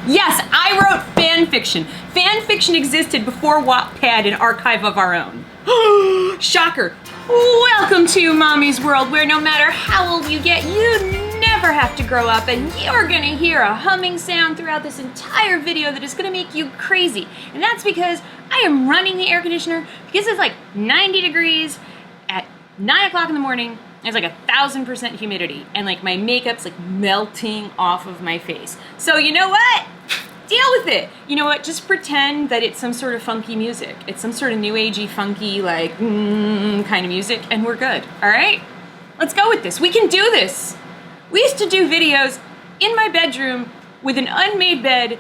Yes, I wrote fan fiction. Fan fiction existed before Wattpad, an archive of our own. Shocker. Welcome to Mommy's World, where no matter how old you get, you never have to grow up, and you're gonna hear a humming sound throughout this entire video that is gonna make you crazy. And that's because I am running the air conditioner because it's like 90 degrees at 9 o'clock in the morning. It's like 1,000% humidity, and like my makeup's like melting off of my face. So you know what? Deal with it. You know what? Just pretend that it's some sort of funky music. It's some sort of new agey, funky, like kind of music, and we're good. All right? Let's go with this. We can do this. We used to do videos in my bedroom with an unmade bed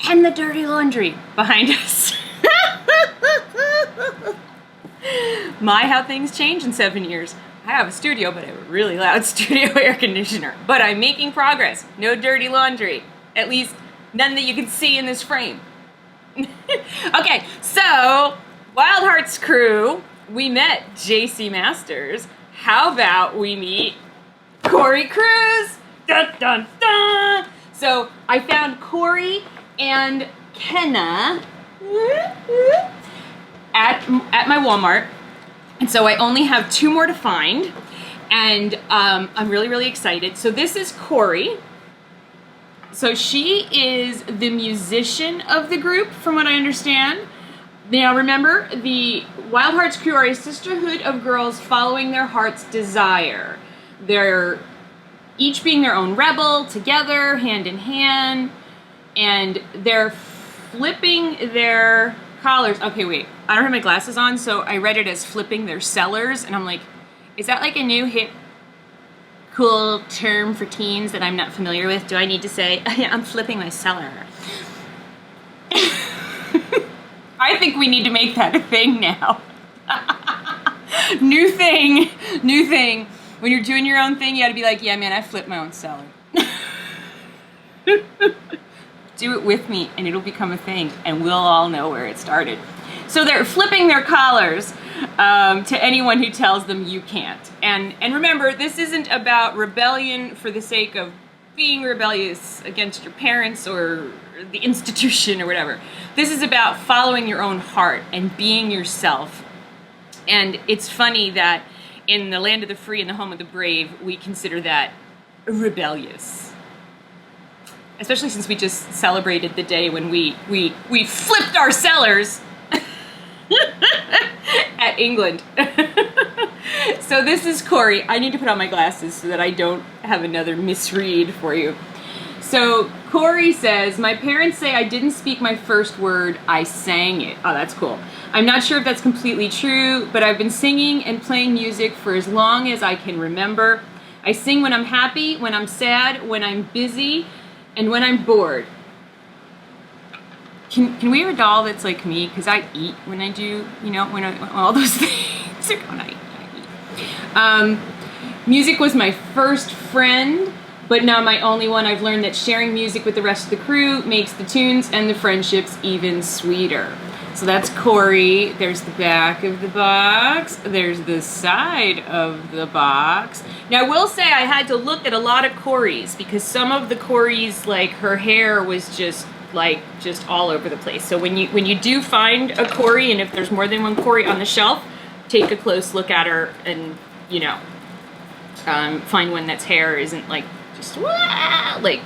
and the dirty laundry behind us. My, how things change in 7 years. I have a studio, but I have a really loud studio air conditioner. But I'm making progress. No dirty laundry. At least none that you can see in this frame. Okay, so Wild Hearts crew, we met JC Masters. How about we meet Cori Cruize? Dun, dun, dun. So I found Cori and Kenna at my Walmart. And so I only have 2 more to find. And I'm really, really excited. So this is Cori. So she is the musician of the group, from what I understand. Now remember, the Wild Hearts crew are a sisterhood of girls following their heart's desire. They're each being their own rebel, together, hand in hand, and they're flipping their collars. Okay, wait, I don't have my glasses on, so I read it as flipping their sellers, and I'm like, is that like a new hip cool term for teens that I'm not familiar with? Do I need to say, I'm flipping my cellar? I think we need to make that a thing now. New thing. When you're doing your own thing, you gotta be like, yeah, man, I flipped my own cellar. Do it with me, and it'll become a thing, and we'll all know where it started. So they're flipping their collars to anyone who tells them you can't. And remember, this isn't about rebellion for the sake of being rebellious against your parents or the institution or whatever. This is about following your own heart and being yourself. And it's funny that in the land of the free and the home of the brave, we consider that rebellious. Especially since we just celebrated the day when we flipped our cellars at England. So this is Cori. I need to put on my glasses so that I don't have another misread for you. So Cori says, my parents say I didn't speak my first word, I sang it. Oh, that's cool. I'm not sure if that's completely true, but I've been singing and playing music for as long as I can remember. I sing when I'm happy, when I'm sad, when I'm busy, and when I'm bored. Can we have a doll that's like me? Because I eat when I do, you know, when all those things are when I eat. Music was my first friend, but not my only one. I've learned that sharing music with the rest of the crew makes the tunes and the friendships even sweeter. So that's Cori. There's the back of the box. There's the side of the box. Now I will say I had to look at a lot of Coris because some of the Coris, like her hair was just all over the place. So when you do find a Cori, and if there's more than one Cori on the shelf, take a close look at her and, you know, find one that's hair isn't like just like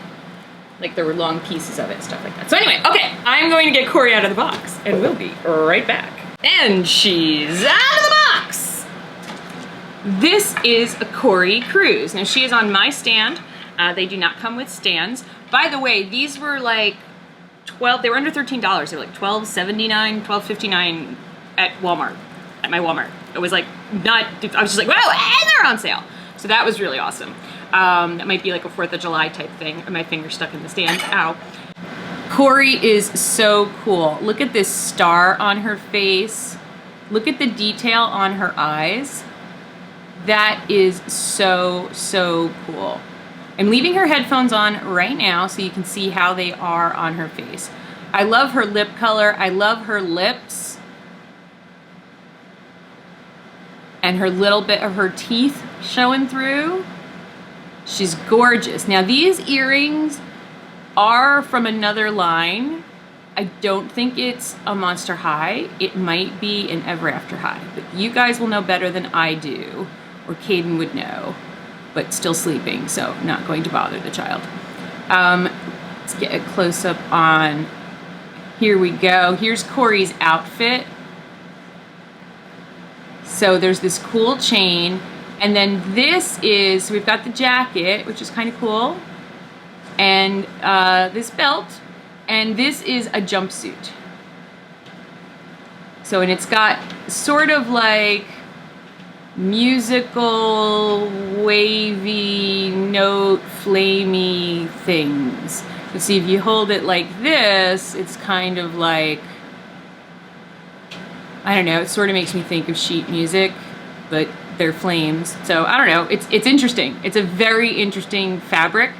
there were long pieces of it, stuff like that. So anyway, okay, I'm going to get Cori out of the box, and we'll be right back. And she's out of the box! This is a Cori Cruize. Now she is on my stand. They do not come with stands. By the way, these were like they were under $13. They were like $12.79, $12.59 at Walmart, at my Walmart. It was like I was just like, wow, and they're on sale. So that was really awesome. That might be like a 4th of July type thing. My finger stuck in the stand. Ow. Cori is so cool. Look at this star on her face. Look at the detail on her eyes. That is so, so cool. I'm leaving her headphones on right now so you can see how they are on her face. I love her lip color. I love her lips. And her little bit of her teeth showing through. She's gorgeous. Now these earrings are from another line. I don't think it's a Monster High. It might be an Ever After High, but you guys will know better than I do, or Caden would know, but still sleeping, so not going to bother the child. Let's get a close-up on, here we go. Here's Corey's outfit. So there's this cool chain, and then this is, we've got the jacket, which is kind of cool, and this belt, and this is a jumpsuit. So, and it's got sort of like musical, wavy, note, flamey things. You see, if you hold it like this, it's kind of like, I don't know, it sort of makes me think of sheet music, but they're flames. So I don't know, it's interesting. It's a very interesting fabric,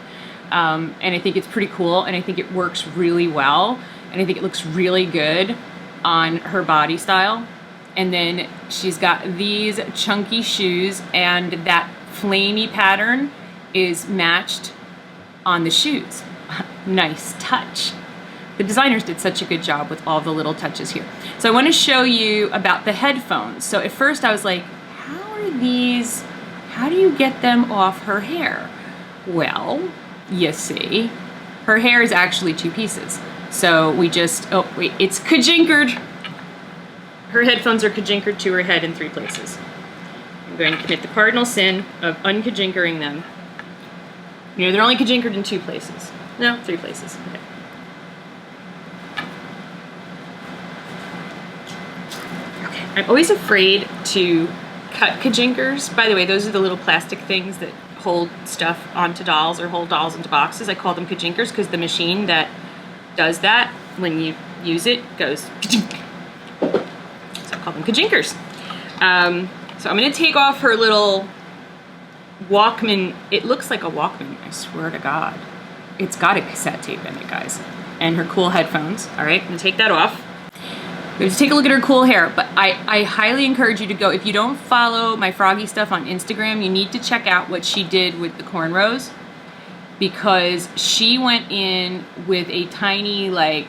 and I think it's pretty cool, and I think it works really well, and I think it looks really good on her body style. And then she's got these chunky shoes, and that flamey pattern is matched on the shoes. Nice touch. The designers did such a good job with all the little touches here. So I want to show you about the headphones. So at first I was like, how are these, how do you get them off her hair? Well, you see, her hair is actually two pieces. So we just, oh wait, it's kajinkered. Her headphones are kajinkered to her head in 3 places. I'm going to commit the cardinal sin of unkajinkering them. You know, they're only kajinkered in 2 places. No, 3 places, okay. I'm always afraid to cut kajinkers. By the way, those are the little plastic things that hold stuff onto dolls or hold dolls into boxes. I call them kajinkers because the machine that does that, when you use it, goes kajink. So I call them kajinkers. So I'm going to take off her little Walkman. It looks like a Walkman, I swear to God. It's got a cassette tape in it, guys. And her cool headphones. All right, I'm going to take that off. We have to take a look at her cool hair, but I highly encourage you to go. If you don't follow my Froggy stuff on Instagram, you need to check out what she did with the cornrows, because she went in with a tiny, like,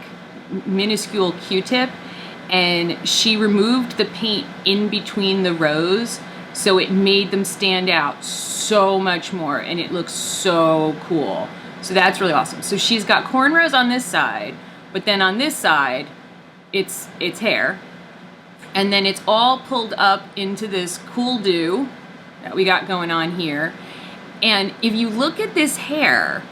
minuscule Q-tip, and she removed the paint in between the rows, so it made them stand out so much more, and it looks so cool. So that's really awesome. So she's got cornrows on this side, but then on this side, it's hair, and then it's all pulled up into this cool do that we got going on here. And if you look at this hair,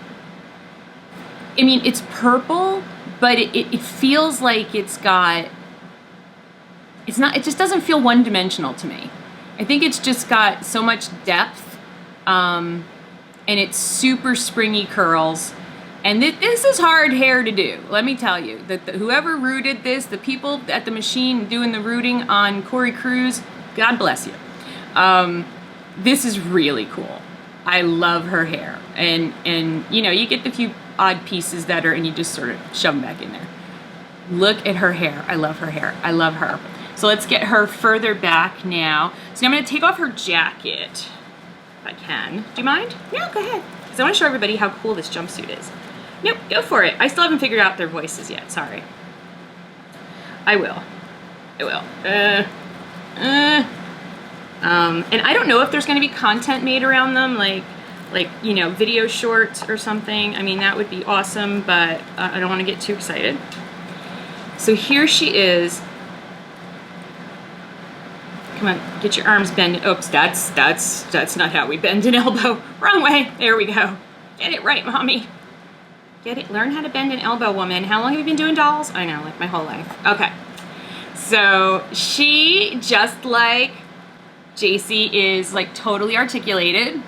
I mean, it's purple, but it feels like it's got, it's not, it just doesn't feel one-dimensional to me. I think it's just got so much depth, and it's super springy curls. And this is hard hair to do, let me tell you. Whoever rooted this, the people at the machine doing the rooting on Cori Cruize, God bless you. This is really cool. I love her hair. And you know, you get the few odd pieces that are, and you just sort of shove them back in there. Look at her hair. I love her hair. I love her. So let's get her further back now. So now I'm gonna take off her jacket, if I can. Do you mind? No, go ahead. Because I wanna show everybody how cool this jumpsuit is. Nope, go for it. I still haven't figured out their voices yet, sorry. I will. And I don't know if there's gonna be content made around them, like, you know, video shorts or something. I mean, that would be awesome, but I don't wanna get too excited. So here she is. Come on, get your arms bent. Oops, that's not how we bend an elbow. Wrong way, there we go. Get it right, mommy. Get it, learn how to bend an elbow, woman. How long have you been doing dolls? I know, like my whole life. Okay, so she, just like JC, is like totally articulated.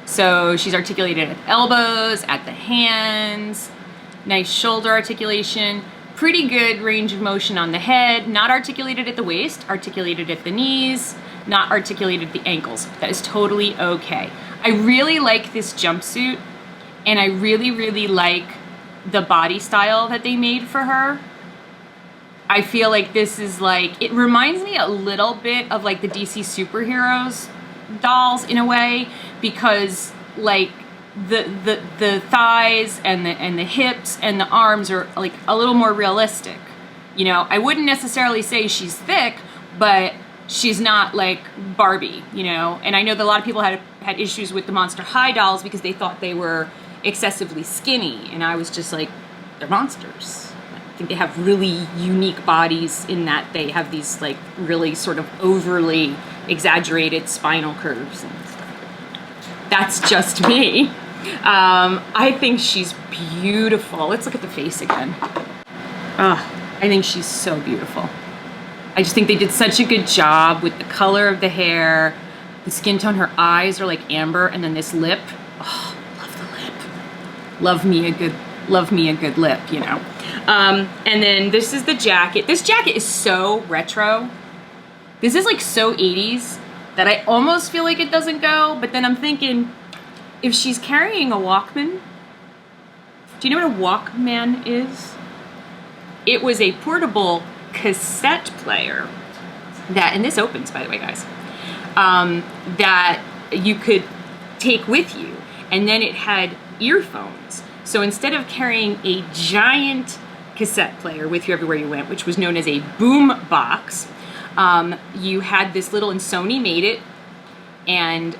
So she's articulated at the elbows, at the hands, nice shoulder articulation, pretty good range of motion on the head, not articulated at the waist, articulated at the knees, not articulated at the ankles. That is totally okay. I really like this jumpsuit, and I really, really like the body style that they made for her. I feel like this is like, it reminds me a little bit of like the DC superheroes dolls in a way, because like the thighs and the hips and the arms are like a little more realistic. You know, I wouldn't necessarily say she's thick, but she's not like Barbie, you know. And I know that a lot of people had issues with the Monster High dolls because they thought they were excessively skinny, and I was just like, they're monsters. I think they have really unique bodies in that they have these like really sort of overly exaggerated spinal curves. And that's just me. I think she's beautiful. Let's look at the face again. I think she's so beautiful. I just think they did such a good job with the color of the hair, the skin tone. Her eyes are like amber, and then this lip. Oh, love the lip. Love me a good lip, you know. And then this is the jacket. This jacket is so retro. This is like so 80s that I almost feel like it doesn't go, but then I'm thinking, if she's carrying a Walkman, do you know what a Walkman is? It was a portable cassette player that, and this opens, by the way, guys, that you could take with you, and then it had earphones. So instead of carrying a giant cassette player with you everywhere you went, which was known as a boom box, you had this little, and Sony made it, and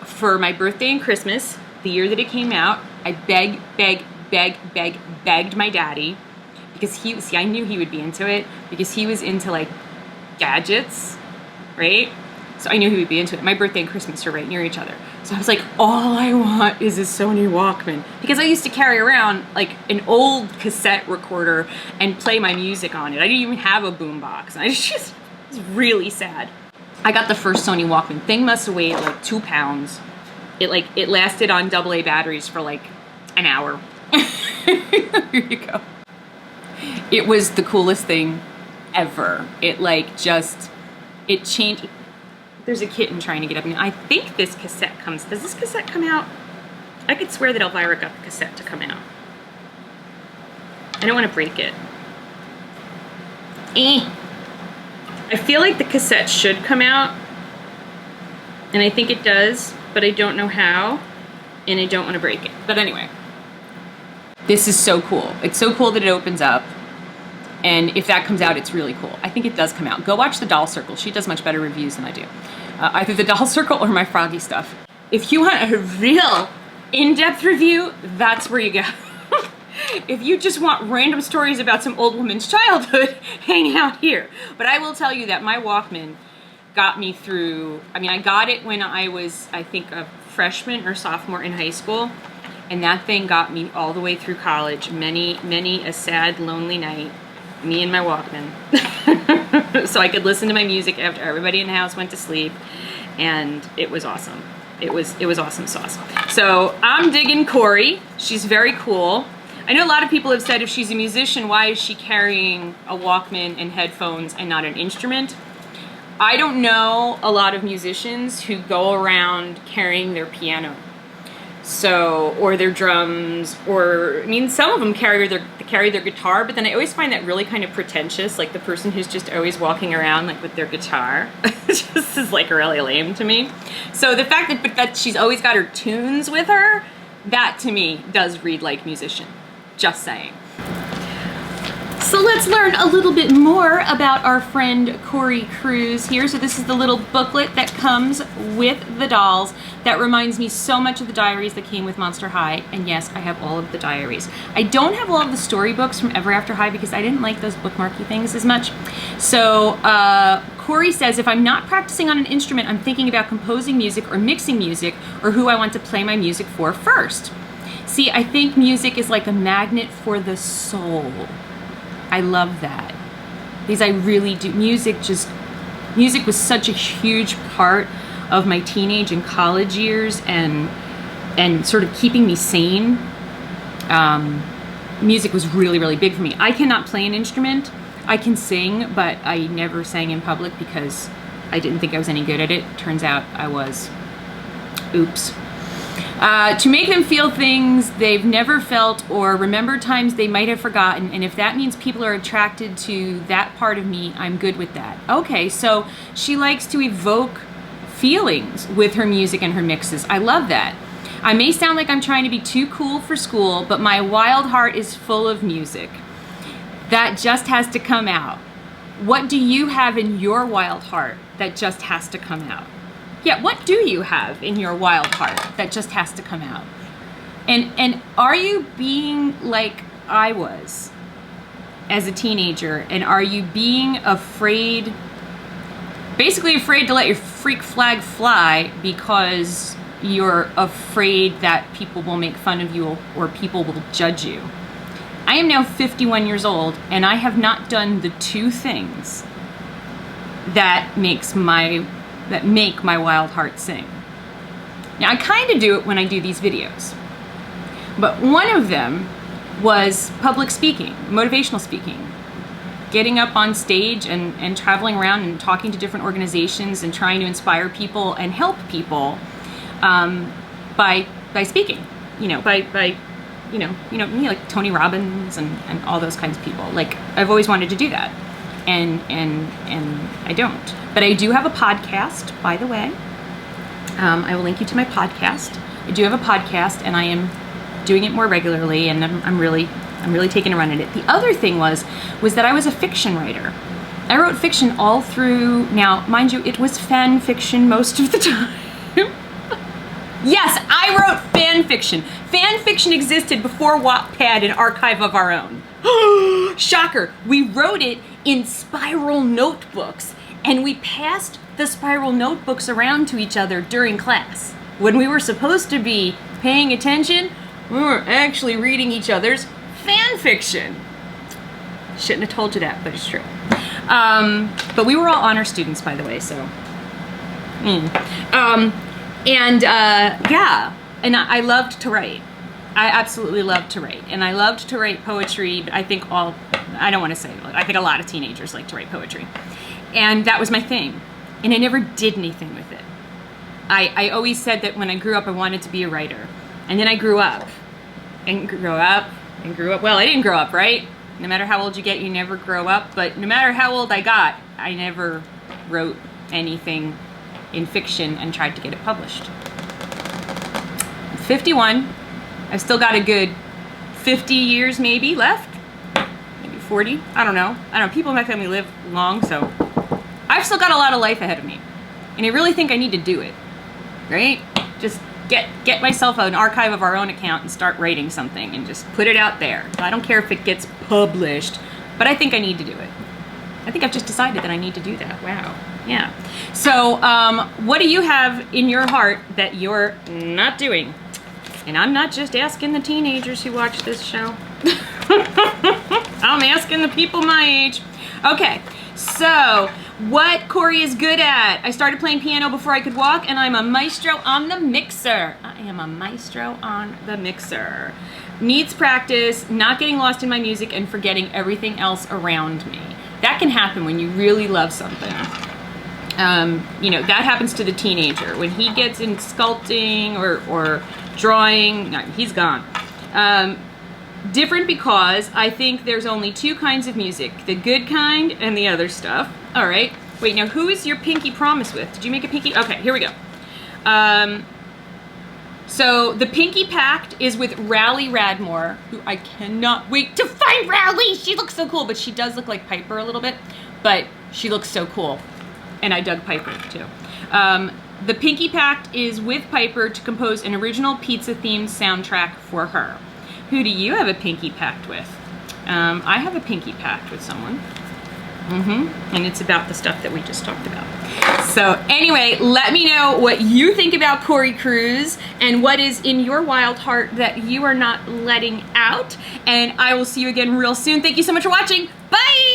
for my birthday and Christmas, the year that it came out, I begged my daddy, because I knew he would be into it, because he was into like gadgets, right? So I knew he would be into it. My birthday and Christmas are right near each other. So I was like, all I want is a Sony Walkman. Because I used to carry around like an old cassette recorder and play my music on it. I didn't even have a boombox. I just was really sad. I got the first Sony Walkman. Thing must have weighed like 2 pounds. It lasted on AA batteries for like an hour. Here you go. It was the coolest thing ever. It changed. There's a kitten trying to get up. I mean, I think this cassette does this cassette come out? I could swear that Elvira got the cassette to come out. I don't want to break it. I feel like the cassette should come out, and I think it does, but I don't know how, and I don't want to break it. But anyway, this is so cool. It's so cool that it opens up. And if that comes out, it's really cool. I think it does come out. Go watch the Doll Circle. She does much better reviews than I do. Either the Doll Circle or my Froggy stuff. If you want a real in-depth review, that's where you go. If you just want random stories about some old woman's childhood, hang out here. But I will tell you that my Walkman got me through, I mean, I got it when I was, I think, a freshman or sophomore in high school. And that thing got me all the way through college. Many a sad, lonely night. Me and my Walkman. So I could listen to my music after everybody in the house went to sleep, and it was awesome. It was awesome sauce. So I'm digging Cori. She's very cool. I know a lot of people have said, if she's a musician, why is she carrying a Walkman and headphones and not an instrument? I don't know a lot of musicians who go around carrying their piano. So, or their drums, or, I mean, some of them carry their guitar, but then I always find that really kind of pretentious, like the person who's just always walking around like with their guitar. Just is like really lame to me. So the fact that she's always got her tunes with her, that to me does read like musician. Just saying. So let's learn a little bit more about our friend Cori Cruize here. So this is the little booklet that comes with the dolls that reminds me so much of the diaries that came with Monster High. And yes, I have all of the diaries. I don't have all of the storybooks from Ever After High because I didn't like those bookmarky things as much. So Cori says, if I'm not practicing on an instrument, I'm thinking about composing music or mixing music or who I want to play my music for first. See, I think music is like a magnet for the soul. I love that, because I really do. Music was such a huge part of my teenage and college years, and sort of keeping me sane. Music was really, really big for me. I cannot play an instrument. I can sing, but I never sang in public because I didn't think I was any good at it. Turns out I was. Oops. To make them feel things they've never felt or remember times they might have forgotten, and if that means people are attracted to that part of me, I'm good with that. Okay, so she likes to evoke feelings with her music and her mixes. I love that. I may sound like I'm trying to be too cool for school, but my wild heart is full of music. That just has to come out. What do you have in your wild heart that just has to come out? Yeah, what do you have in your wild heart that just has to come out? And are you being like I was as a teenager? And are you being afraid, basically afraid to let your freak flag fly because you're afraid that people will make fun of you or people will judge you? I am now 51 years old, and I have not done the two things that make my wild heart sing. Now, I kind of do it when I do these videos, but one of them was public speaking, motivational speaking, getting up on stage and traveling around and talking to different organizations and trying to inspire people and help people by speaking, by me, like Tony Robbins and all those kinds of people. Like, I've always wanted to do that, and I don't. But I do have a podcast, by the way. I will link you to my podcast. I do have a podcast, and I am doing it more regularly, and I'm really taking a run at it. The other thing was that I was a fiction writer. I wrote fiction all through. Now, mind you, it was fan fiction most of the time. Yes, I wrote fan fiction. Fan fiction existed before Wattpad, an archive of our own. Shocker. We wrote it in spiral notebooks, and we passed the spiral notebooks around to each other during class. When we were supposed to be paying attention, we were actually reading each other's fan fiction. Shouldn't have told you that, but it's true. But we were all honor students, by the way, so. And I loved to write. I absolutely loved to write. And I loved to write poetry, but I think I don't want to say, I think a lot of teenagers like to write poetry. And that was my thing. And I never did anything with it. I always said that when I grew up, I wanted to be a writer. And then I grew up. And grew up. Well, I didn't grow up, right? No matter how old you get, you never grow up. But no matter how old I got, I never wrote anything in fiction and tried to get it published. I'm 51. I've still got a good 50 years maybe left. Maybe 40. I don't know. People in my family live long, so I've still got a lot of life ahead of me. And I really think I need to do it. Right? Just get myself an archive of our own account and start writing something and just put it out there. I don't care if it gets published, but I think I need to do it. I think I've just decided that I need to do that. Wow. Yeah. So, what do you have in your heart that you're not doing? And I'm not just asking the teenagers who watch this show. I'm asking the people my age. Okay, so what Cory is good at. I started playing piano before I could walk, and I'm a maestro on the mixer. I am a maestro on the mixer. Needs practice, not getting lost in my music, and forgetting everything else around me. That can happen when you really love something. That happens to the teenager. When he gets in sculpting or drawing, no, he's gone. Different because I think there's only two kinds of music, the good kind and the other stuff. All right. Wait, now who is your pinky promise with? Did you make a pinky? Okay, here we go. So the pinky pact is with Rally Radmore, who I cannot wait to find Rally. She looks so cool, but she does look like Piper a little bit, but she looks so cool. And I dug Piper too. The pinky pact is with Piper to compose an original pizza-themed soundtrack for her. Who do you have a pinky pact with? I have a pinky pact with someone. And it's about the stuff that we just talked about. So anyway, let me know what you think about Cori Cruize and what is in your wild heart that you are not letting out. And I will see you again real soon. Thank you so much for watching. Bye!